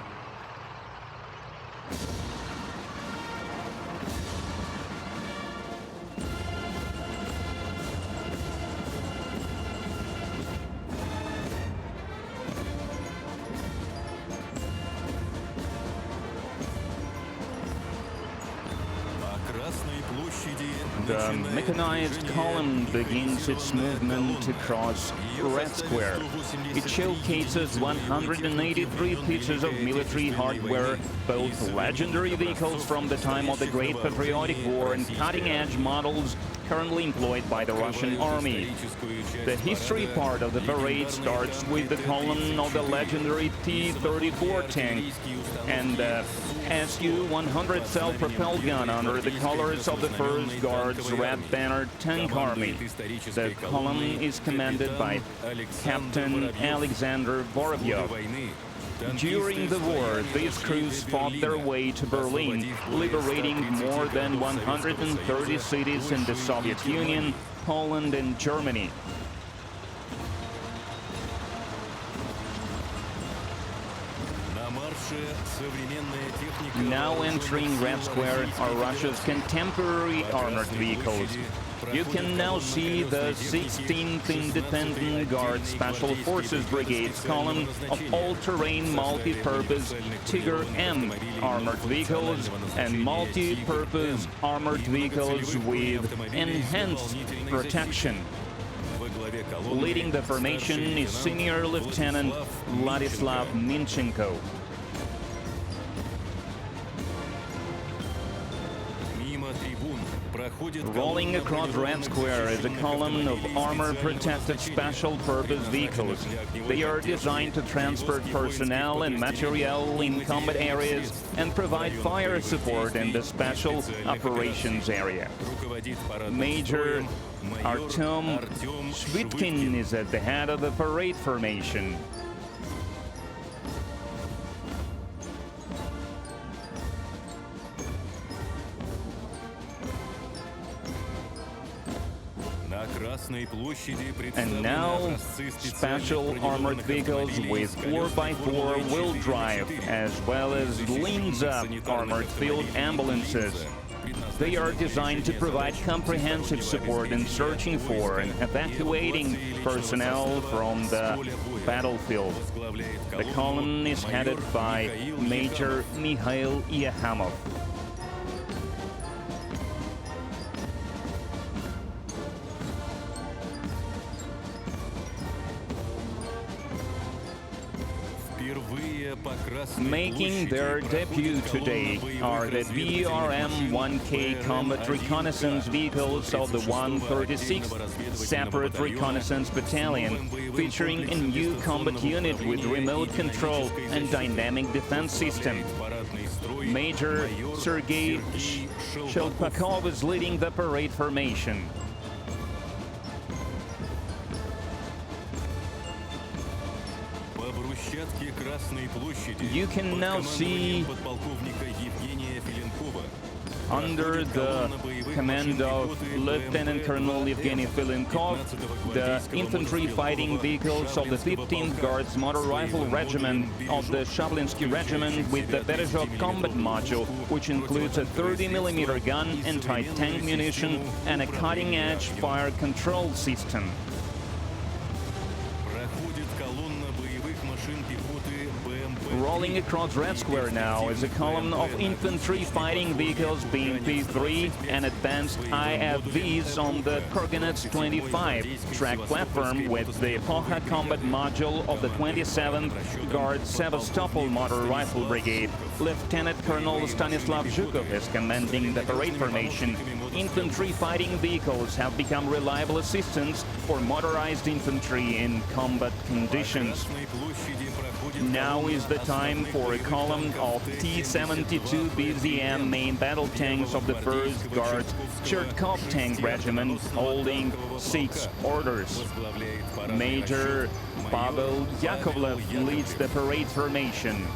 The mechanized column begins its movement across Red Square. It showcases 183 pieces of military hardware, both legendary vehicles from the time of the Great Patriotic War and cutting-edge models currently employed by the Russian army. The history part of the parade starts with the column of the legendary T-34 tank and the Su-100 self-propelled gun under the colors of the 1st Guards Red Banner Tank Army. The column is commanded by Captain Alexander Vorobyov. During the war, these crews fought their way to Berlin, liberating more than 130 cities in the Soviet Union, Poland, and Germany. Now entering Red Square are Russia's contemporary armored vehicles. You can now see the 16th Independent Guard Special Forces Brigade's column of all-terrain multi-purpose Tiger-M armored vehicles and multi-purpose armored vehicles with enhanced protection. Leading the formation is Senior Lieutenant Vladislav Minchenko. Rolling across Red Square is a column of armor-protected special-purpose vehicles. They are designed to transport personnel and material in combat areas and provide fire support in the special operations area. Major Artem Shvitkin is at the head of the parade formation. And now, special armored vehicles with 4x4 wheel drive, as well as Linza armored field ambulances. They are designed to provide comprehensive support in searching for and evacuating personnel from the battlefield. The column is headed by Major Mikhail Yahamov. Making their debut today are the VRM-1K combat reconnaissance vehicles of the 136th Separate Reconnaissance Battalion, featuring a new combat unit with remote control and dynamic defense system. Major Sergei Shelpakov is leading the parade formation. You can now see Under the command of Lieutenant Colonel Yevgeny Filenkov, the infantry fighting vehicles of the 15th Guards Motor Rifle Regiment of the Shablinsky Regiment with the Berezhok combat module, which includes a 30mm gun, anti-tank munition, and a cutting-edge fire control system. Rolling across Red Square now is a column of infantry fighting vehicles BMP-3 and advanced IFVs on the Kurganets 25 track platform with the Epocha combat module of the 27th Guards Sevastopol Motor Rifle Brigade. Lieutenant Colonel Stanislav Zhukov is commanding the parade formation. Infantry fighting vehicles have become reliable assistants for motorized infantry in combat conditions. Now is the time for a column of T-72 BZM main battle tanks of the 1st Guards Chertkov Tank Regiment holding 6 orders. Major Pavel Yakovlev leads the parade formation.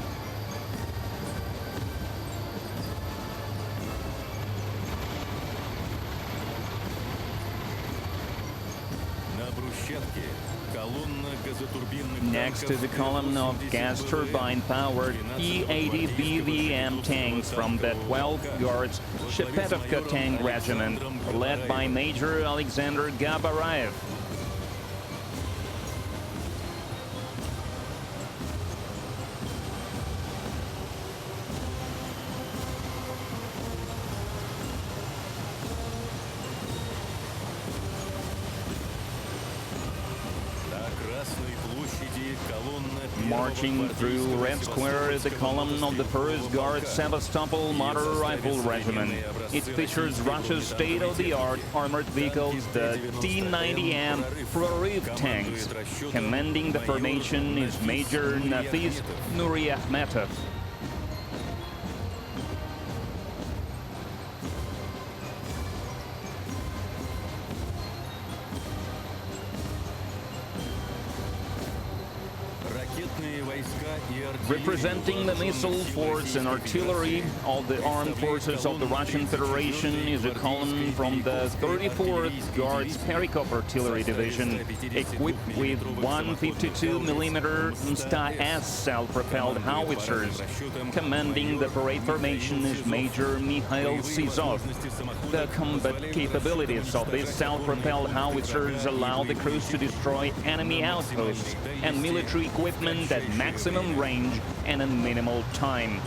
Next is a column of gas turbine-powered E-80 BVM tanks from the 12th Guards Shepetovka Tank Regiment, led by Major Alexander Gabarayev. Marching through Red Square is a column of the 1st Guards Sevastopol Motor Rifle Regiment. It features Russia's state-of-the-art armored vehicles, the T-90M Prorыв tanks. Commanding the formation is Major Nafis Nuriahmetov. Representing the missile force and artillery of the armed forces of the Russian Federation is a column from the 34th Guards Perikop Artillery Division, equipped with 152mm Msta-S self-propelled howitzers. Commanding the parade formation is Major Mikhail Sizov. The combat capabilities of these self-propelled howitzers allow the crews to destroy enemy outposts and military equipment at maximum range and in minimal time.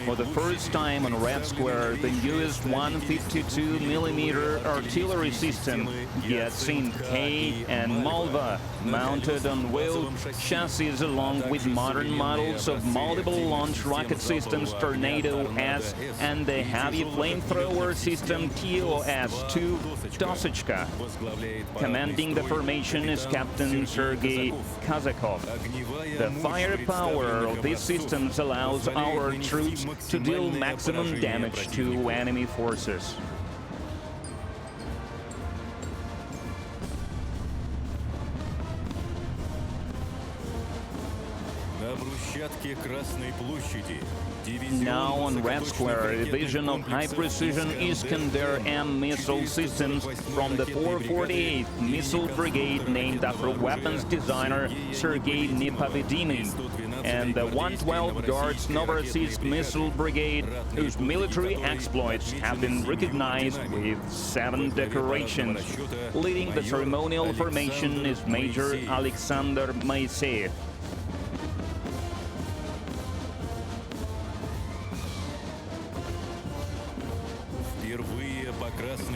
For the first time on Red Square, the US 152mm artillery system Yatsin K and Malva, mounted on wheeled chassis along with modern models of multiple launch rocket systems Tornado S and the heavy flamethrower system TOS-2 Dosechka. Commanding the formation is Captain Sergei Kazakov. The firepower of these systems allows our troops to deal maximum damage to enemy forces. Now on Red Square, a division of high-precision Iskander-M missile systems from the 448th Missile Brigade, named after weapons designer Sergei Nepovedimy, and the 112th Guards Novorossiysk Missile Brigade, whose military exploits have been recognized with 7 decorations. Leading the ceremonial formation is Major Alexander Moiseyev.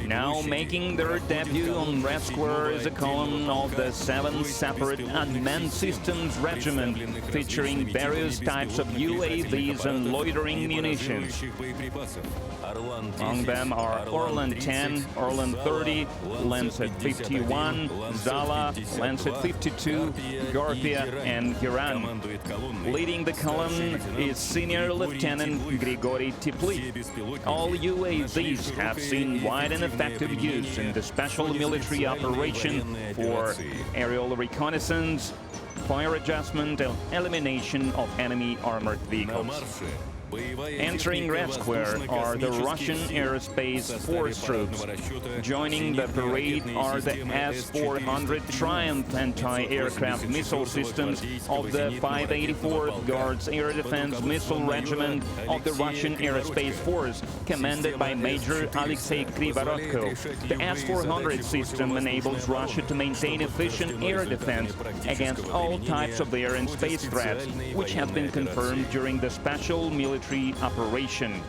Now making their debut on Red Square is a column of the 7th Separate Unmanned Systems Regiment, featuring various types of UAVs and loitering munitions. Among them are Orlan 10, Orlan 30, Lancet 51, Zala, Lancet 52, Garpia, and Hiran. Leading the column is Senior Lieutenant Grigory Teplik. All UAVs have seen wide and effective use in the special military operation for aerial reconnaissance, fire adjustment, and elimination of enemy armored vehicles. Entering Red Square are the Russian Aerospace Force troops. Joining the parade are the S-400 Triumph anti-aircraft missile systems of the 584th Guards Air Defense Missile Regiment of the Russian Aerospace Force, commanded by Major Alexei Krivorodko. The S-400 system enables Russia to maintain efficient air defense against all types of air and space threats, which have been confirmed during the special military operation.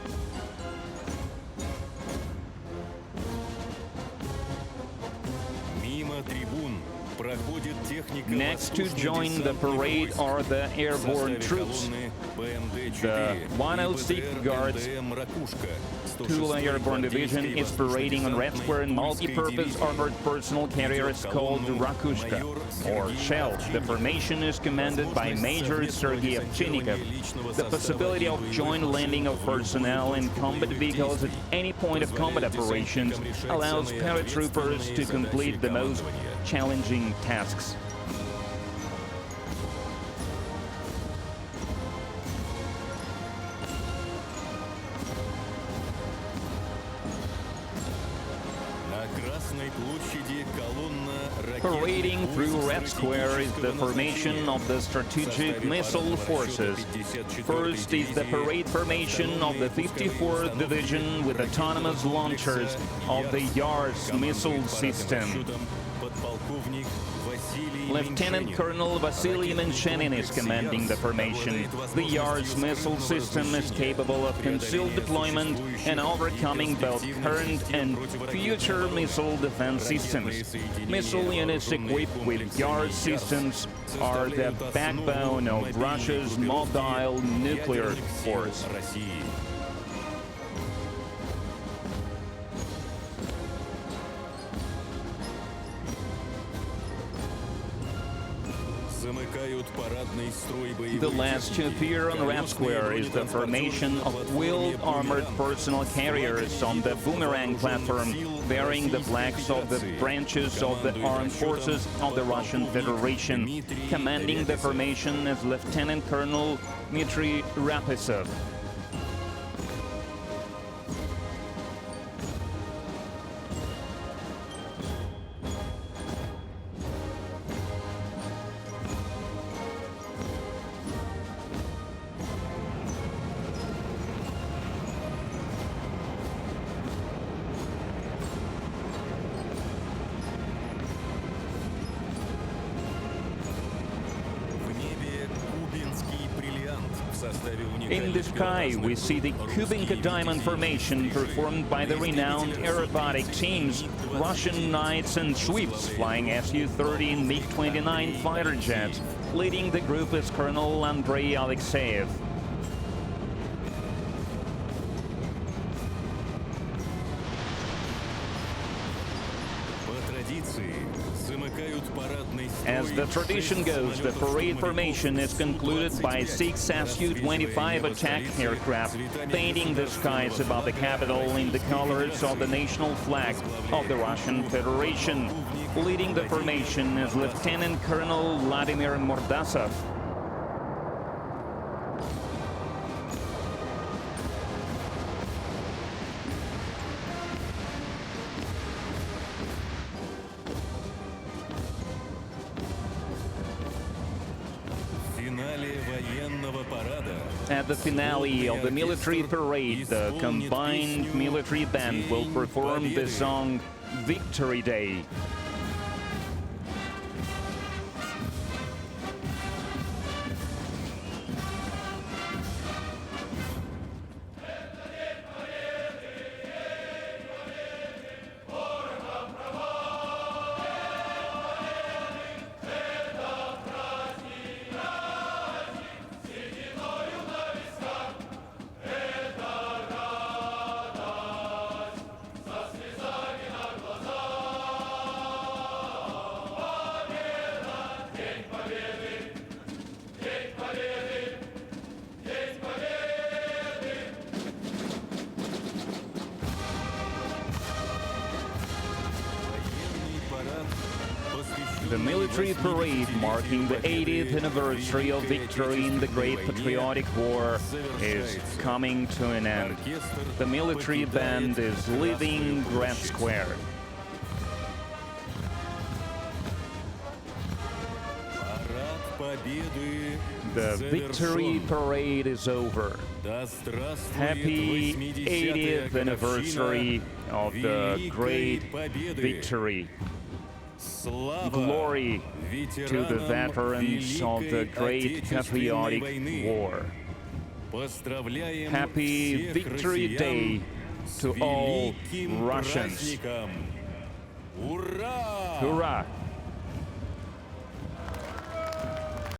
Next to join the parade are the airborne troops. The 106th Guards Tula Airborne Division is parading on Red Square in multi-purpose armored personal carriers called Rakushka, or Shell. The formation is commanded by Major Sergei Ovchinnikov. The possibility of joint landing of personnel and combat vehicles at any point of combat operations allows paratroopers to complete the most challenging tasks. Parading through Red Square is the formation of the Strategic Missile Forces. First is the parade formation of the 54th Division with autonomous launchers of the Yars missile system. Lieutenant Colonel Vasily Menchenin is commanding the formation. The Yars missile system is capable of concealed deployment and overcoming both current and future missile defense systems. Missile units equipped with Yars systems are the backbone of Russia's mobile nuclear force. The last to appear on Red Square is the formation of wheeled armored personal carriers on the Boomerang platform, bearing the flags of the branches of the armed forces of the Russian Federation. Commanding the formation is Lieutenant Colonel Dmitry Rapesov. In the sky, we see the Kubinka diamond formation performed by the renowned aerobatic teams, Russian Knights and Sweeps, flying Su-30 and MiG-29 fighter jets. Leading the group is Colonel Andrei Alexeyev. As the tradition goes, the parade formation is concluded by 6 Su-25 attack aircraft painting the skies above the capital in the colors of the national flag of the Russian Federation. Leading the formation is Lieutenant Colonel Vladimir Mordasov. At the finale of the military parade, the combined military band will perform the song Victory Day. The military parade marking the 80th anniversary of victory in the Great Patriotic War is coming to an end. The military band is leaving Red Square. The victory parade is over. Happy 80th anniversary of the great victory. Glory to the veterans of the Great Patriotic War. Happy Victory Day to all Russians. Hurrah!